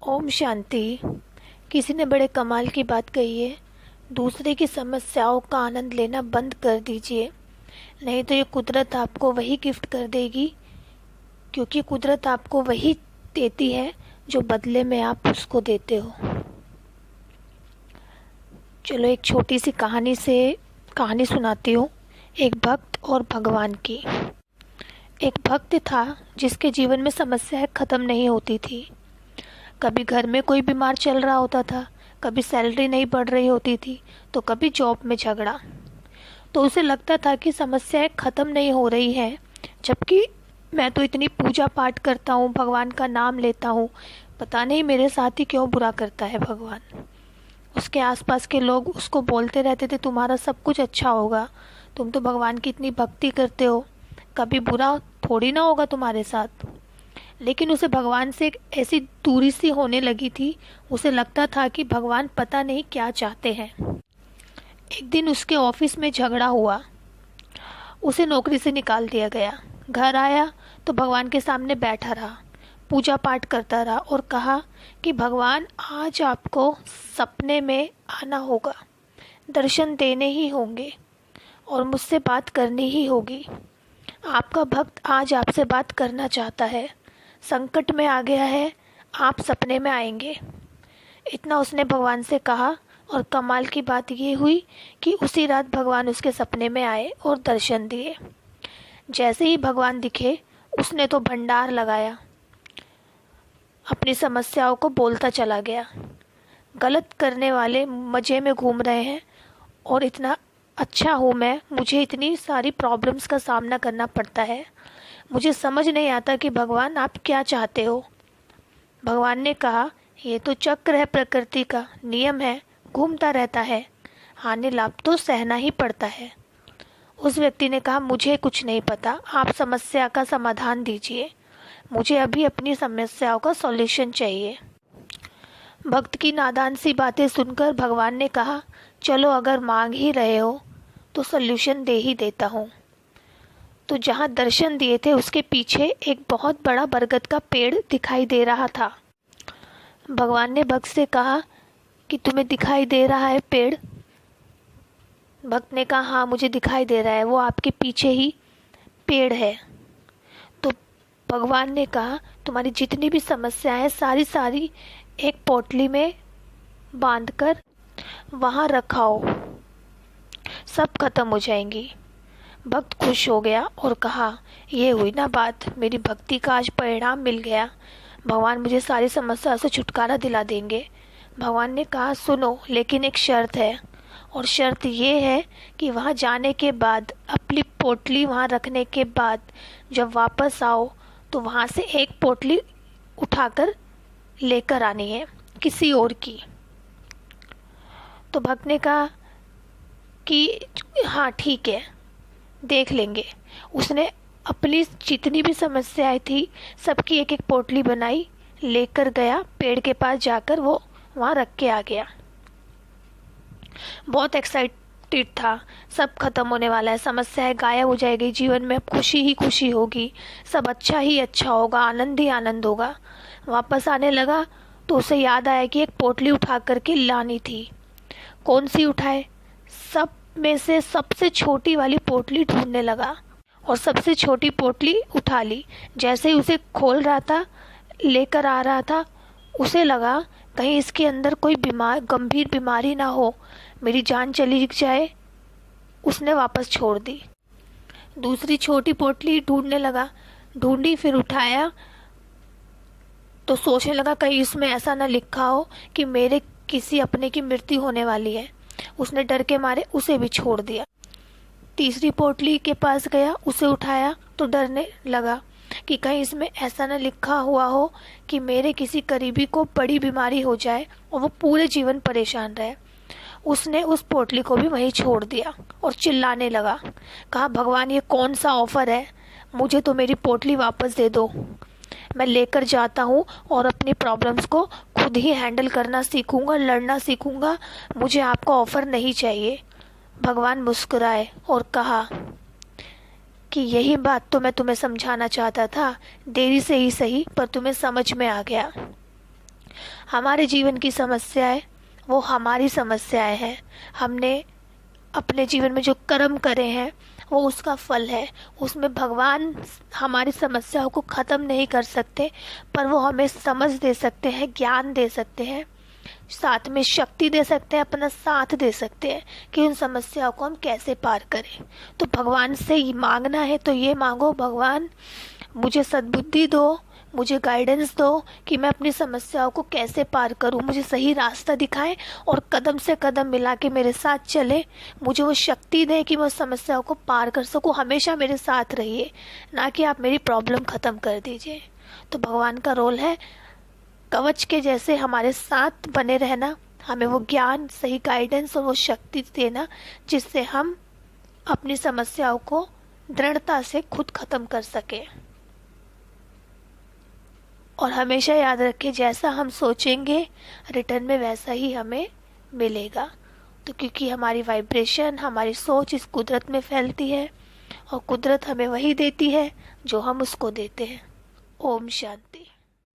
ओम शांति। किसी ने बड़े कमाल की बात कही है, दूसरे की समस्याओं का आनंद लेना बंद कर दीजिए, नहीं तो ये कुदरत आपको वही गिफ्ट कर देगी, क्योंकि कुदरत आपको वही देती है जो बदले में आप उसको देते हो। चलो एक छोटी सी कहानी सुनाती हूँ, एक भक्त और भगवान की। एक भक्त था जिसके जीवन में समस्याएं ख़त्म नहीं होती थी। कभी घर में कोई बीमार चल रहा होता था, कभी सैलरी नहीं बढ़ रही होती थी, तो कभी जॉब में झगड़ा। तो उसे लगता था कि समस्याएं ख़त्म नहीं हो रही हैं, जबकि मैं तो इतनी पूजा पाठ करता हूँ, भगवान का नाम लेता हूँ, पता नहीं मेरे साथ ही क्यों बुरा करता है भगवान। उसके आसपास के लोग उसको बोलते रहते थे, तुम्हारा सब कुछ अच्छा होगा, तुम तो भगवान की इतनी भक्ति करते हो, कभी बुरा थोड़ी ना होगा तुम्हारे साथ। लेकिन उसे भगवान से एक ऐसी दूरी सी होने लगी थी, उसे लगता था कि भगवान पता नहीं क्या चाहते हैं। एक दिन उसके ऑफिस में झगड़ा हुआ, उसे नौकरी से निकाल दिया गया। घर आया तो भगवान के सामने बैठा रहा, पूजा पाठ करता रहा और कहा कि भगवान आज आपको सपने में आना होगा, दर्शन देने ही होंगे और मुझसे बात करनी ही होगी। आपका भक्त आज आपसे बात करना चाहता है, संकट में आ गया है, आप सपने में आएंगे। इतना उसने भगवान से कहा और कमाल की बात ये हुई कि उसी रात भगवान उसके सपने में आए और दर्शन दिए। जैसे ही भगवान दिखे, उसने तो भंडार लगाया, अपनी समस्याओं को बोलता चला गया। गलत करने वाले मज़े में घूम रहे हैं और इतना अच्छा हूँ मैं, मुझे इतनी सारी प्रॉब्लम्स का सामना करना पड़ता है, मुझे समझ नहीं आता कि भगवान आप क्या चाहते हो। भगवान ने कहा, ये तो चक्र है, प्रकृति का नियम है, घूमता रहता है, हानि लाभ तो सहना ही पड़ता है। उस व्यक्ति ने कहा, मुझे कुछ नहीं पता, आप समस्या का समाधान दीजिए, मुझे अभी अपनी समस्याओं का सॉल्यूशन चाहिए। भक्त की नादान सी बातें सुनकर भगवान ने कहा, चलो अगर मांग ही रहे हो तो सॉल्यूशन दे ही देता हूँ। तो जहाँ दर्शन दिए थे उसके पीछे एक बहुत बड़ा बरगद का पेड़ दिखाई दे रहा था। भगवान ने भक्त से कहा कि तुम्हें दिखाई दे रहा है पेड़? भक्त ने कहा, हाँ मुझे दिखाई दे रहा है, वो आपके पीछे ही पेड़ है। तो भगवान ने कहा, तुम्हारी जितनी भी समस्याएं हैं सारी एक पोटली में बांधकर वहाँ रखाओ, सब खत्म हो जाएंगी। भक्त खुश हो गया और कहा, ये हुई ना बात, मेरी भक्ति का आज परिणाम मिल गया, भगवान मुझे सारी समस्या से छुटकारा दिला देंगे। भगवान ने कहा, सुनो लेकिन एक शर्त है, और शर्त ये है कि वहाँ जाने के बाद, अपनी पोटली वहाँ रखने के बाद जब वापस आओ तो वहाँ से एक पोटली उठाकर लेकर आनी है, किसी और की। तो भक्त ने कहा कि हाँ ठीक है, देख लेंगे। उसने अपनी जितनी भी समस्याएं थी सबकी एक एक पोटली बनाई, लेकर गया, पेड़ के पास जाकर वो वहाँ रख के आ गया। बहुत एक्साइटेड था, सब खत्म होने वाला है, समस्याएं गायब हो जाएगी, जीवन में अब खुशी ही खुशी होगी, सब अच्छा ही अच्छा होगा, आनंद ही आनंद होगा। वापस आने लगा तो उसे याद आया कि एक पोटली उठा करके लानी थी। कौन सी उठाए? सब में से सबसे छोटी वाली पोटली ढूंढने लगा और सबसे छोटी पोटली उठा ली। जैसे ही उसे खोल रहा था, लेकर आ रहा था, उसे लगा कहीं इसके अंदर कोई गंभीर बीमारी ना हो, मेरी जान चली जाए। उसने वापस छोड़ दी। दूसरी छोटी पोटली ढूंढने लगा, ढूंढी, फिर उठाया तो सोचने लगा कहीं इसमें ऐसा ना लिखा हो कि मेरे किसी अपने की मृत्यु होने वाली है। उसने डर के मारे उसे भी छोड़ दिया। तीसरी पोटली के पास गया, उसे उठाया तो डरने लगा कि कहीं इसमें ऐसा न लिखा हुआ हो कि मेरे किसी करीबी को बड़ी बीमारी हो जाए और वो पूरे जीवन परेशान रहे। उसने उस पोटली को भी वहीं छोड़ दिया और चिल्लाने लगा, कहा, भगवान ये कौन सा ऑफर है, मुझे तो मेरी पोटली वापस दे दो, मैं लेकर जाता हूँ और अपनी प्रॉब्लम्स को खुद ही हैंडल करना सीखूंगा, लड़ना सीखूंगा, मुझे आपका ऑफ़र नहीं चाहिए। भगवान मुस्कुराए और कहा कि यही बात तो मैं तुम्हें समझाना चाहता था, देरी से ही सही पर तुम्हें समझ में आ गया। हमारे जीवन की समस्याएं वो हमारी समस्याएं हैं। हमने अपने जीवन में जो कर्म करे हैं वो उसका फल है। उसमें भगवान हमारी समस्याओं को ख़त्म नहीं कर सकते, पर वो हमें समझ दे सकते हैं, ज्ञान दे सकते हैं, साथ में शक्ति दे सकते हैं, अपना साथ दे सकते हैं कि उन समस्याओं को हम कैसे पार करें। तो भगवान से ये मांगना है तो ये मांगो, भगवान मुझे सद्बुद्धि दो, मुझे गाइडेंस दो कि मैं अपनी समस्याओं को कैसे पार करूं, मुझे सही रास्ता दिखाएं और कदम से कदम मिला के मेरे साथ चले। मुझे वो शक्ति दें कि मैं उस समस्याओं को पार कर सकूं। हमेशा मेरे साथ रहिए, ना कि आप मेरी प्रॉब्लम ख़त्म कर दीजिए। तो भगवान का रोल है कवच के जैसे हमारे साथ बने रहना, हमें वो ज्ञान, सही गाइडेंस और वो शक्ति देना जिससे हम अपनी समस्याओं को दृढ़ता से खुद ख़त्म कर सकें। और हमेशा याद रखें, जैसा हम सोचेंगे रिटर्न में वैसा ही हमें मिलेगा। तो क्योंकि हमारी वाइब्रेशन, हमारी सोच इस कुदरत में फैलती है और कुदरत हमें वही देती है जो हम उसको देते हैं। ओम शांति।